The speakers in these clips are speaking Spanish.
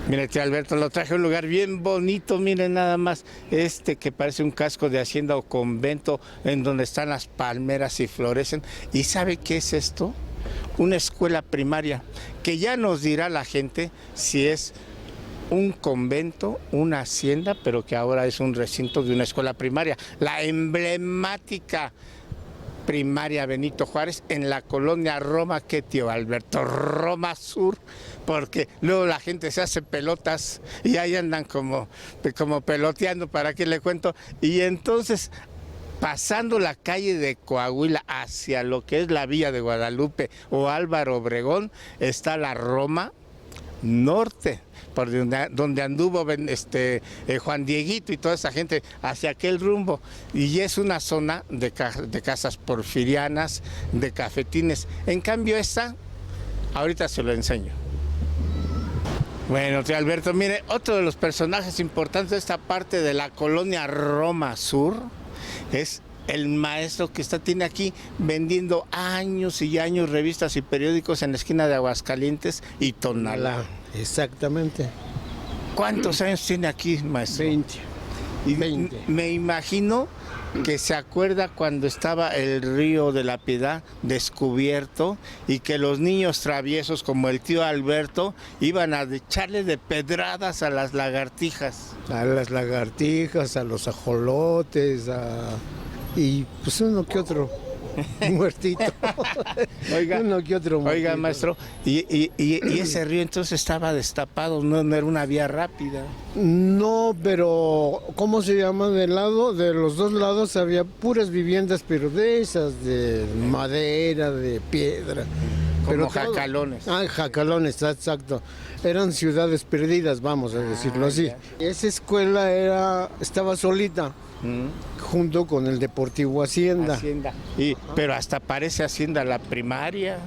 Mire, tío Alberto, lo traje a un lugar bien bonito, miren nada más, que parece un casco de hacienda o convento, en donde están las palmeras y florecen. ¿Y sabe qué es esto? Una escuela primaria, que ya nos dirá la gente si es un convento, una hacienda, pero que ahora es un recinto de una escuela primaria. La emblemática primaria Benito Juárez en la colonia Roma, ¿qué, tío Alberto? Roma Sur, porque luego la gente se hace pelotas y ahí andan como peloteando, ¿para qué le cuento? Y entonces, pasando la calle de Coahuila hacia lo que es la Villa de Guadalupe o Álvaro Obregón, está la Roma Norte, por donde anduvo Juan Dieguito y toda esa gente hacia aquel rumbo, y es una zona de casas porfirianas, de cafetines. En cambio esta, ahorita se lo enseño. Bueno, tío Alberto, mire, otro de los personajes importantes de esta parte de la colonia Roma Sur es el maestro que tiene aquí vendiendo años y años revistas y periódicos en la esquina de Aguascalientes y Tonalá. Exactamente. ¿Cuántos años tiene aquí, maestro? 20. Y 20. Me imagino que se acuerda cuando estaba el río de la Piedad descubierto y que los niños traviesos como el tío Alberto iban a echarle de pedradas a las lagartijas. A las lagartijas, a los ajolotes, y pues uno que otro muertito. Oiga, uno que otro muertito. Oiga, maestro, y ese río entonces estaba destapado, no era una vía rápida. No, pero ¿cómo se llama? De los dos lados había puras viviendas, pero de esas, de madera, de piedra. Como jacalones. Jacalones, exacto. Eran ciudades perdidas, vamos a decirlo así. Ya. Esa escuela estaba solita. Junto con el Deportivo Hacienda. Pero hasta parece Hacienda la primaria.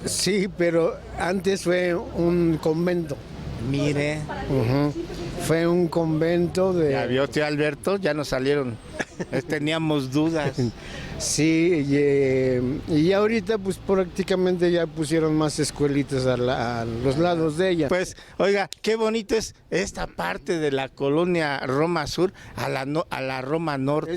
Sí, pero antes fue un convento. Mire. Fue un convento de... Ya vio, tío Alberto, ya nos salieron. Teníamos dudas. Sí, y ahorita pues prácticamente ya pusieron más escuelitas a los lados de ella. Pues, oiga, qué bonito es esta parte de la colonia Roma Sur a la Roma Norte.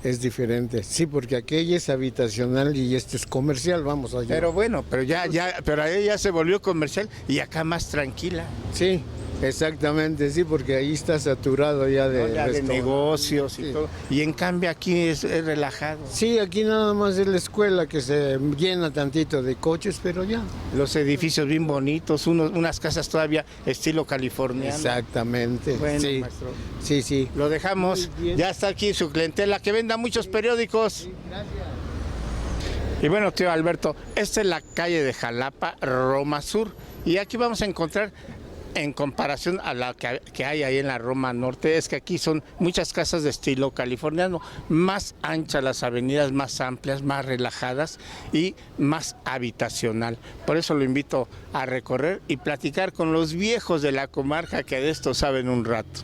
Es diferente, sí, porque aquella es habitacional y este es comercial, vamos allá. Pero bueno, pero ahí ya se volvió comercial y acá más tranquila. Sí. Exactamente, sí, porque ahí está saturado ya de negocios y todo. Y en cambio aquí es relajado. Sí, aquí nada más es la escuela que se llena tantito de coches, pero ya. Los edificios bien bonitos, unas casas todavía estilo californiano. Exactamente. Bueno, sí. Maestro. Sí. Lo dejamos. Ya está aquí su clientela, que venda muchos periódicos. Sí, gracias. Y bueno, tío Alberto, esta es la calle de Jalapa, Roma Sur. Y aquí vamos a encontrar, en comparación a la que hay ahí en la Roma Norte, es que aquí son muchas casas de estilo californiano, más anchas las avenidas, más amplias, más relajadas y más habitacional. Por eso lo invito a recorrer y platicar con los viejos de la comarca que de esto saben un rato.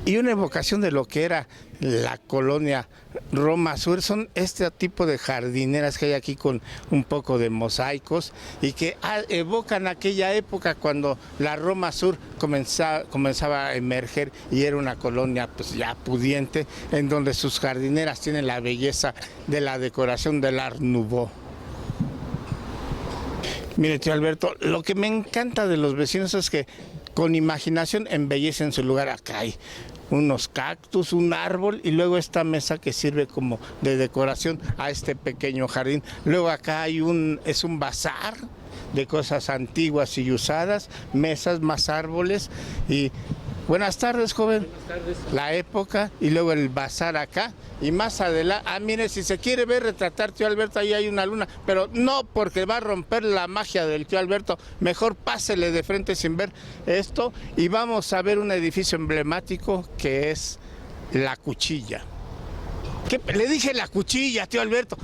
Y una evocación de lo que era la colonia Roma Sur son este tipo de jardineras que hay aquí con un poco de mosaicos y que evocan aquella época cuando la Roma Sur comenzaba a emerger y era una colonia pues ya pudiente, en donde sus jardineras tienen la belleza de la decoración del Art Nouveau. Mire, tío Alberto, lo que me encanta de los vecinos es que con imaginación embellecen su lugar. Acá hay unos cactus, un árbol y luego esta mesa que sirve como de decoración a este pequeño jardín. Luego acá es un bazar de cosas antiguas y usadas, mesas, más árboles y... Buenas tardes, joven. Buenas tardes. La época y luego el bazar acá y más adelante. Mire, si se quiere ver retratar tío Alberto, ahí hay una luna, pero no porque va a romper la magia del tío Alberto. Mejor pásele de frente sin ver esto y vamos a ver un edificio emblemático que es La Cuchilla. Le dije la cuchilla, tío Alberto.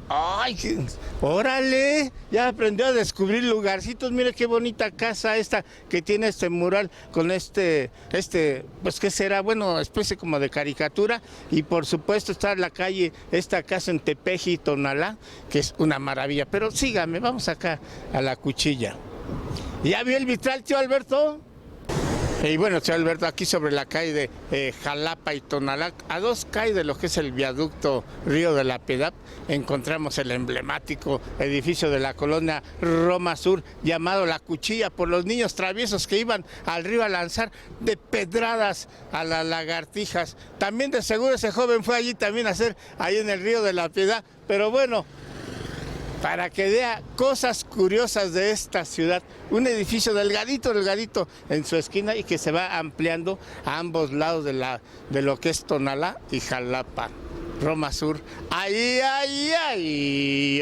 Ay, órale, ya aprendió a descubrir lugarcitos. Mire qué bonita casa esta que tiene este mural con pues qué será, bueno, especie como de caricatura. Y por supuesto está la calle, esta casa en Tepeji, Tonalá, que es una maravilla. Pero sígame, vamos acá a la cuchilla. ¿Ya vio el vitral, tío Alberto? Y bueno, tío Alberto, aquí sobre la calle de Jalapa y Tonalá, a 2 calles de lo que es el viaducto Río de la Piedad, encontramos el emblemático edificio de la colonia Roma Sur, llamado La Cuchilla, por los niños traviesos que iban al río a lanzar de pedradas a las lagartijas. También de seguro ese joven fue allí también a hacer, ahí en el Río de la Piedad, pero bueno, para que vea cosas curiosas de esta ciudad, un edificio delgadito en su esquina y que se va ampliando a ambos lados de lo que es Tonalá y Jalapa, Roma Sur. Ahí,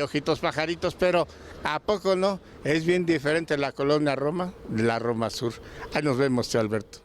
ojitos pajaritos, pero ¿a poco no? Es bien diferente la colonia Roma de la Roma Sur. Ahí nos vemos, tío Alberto.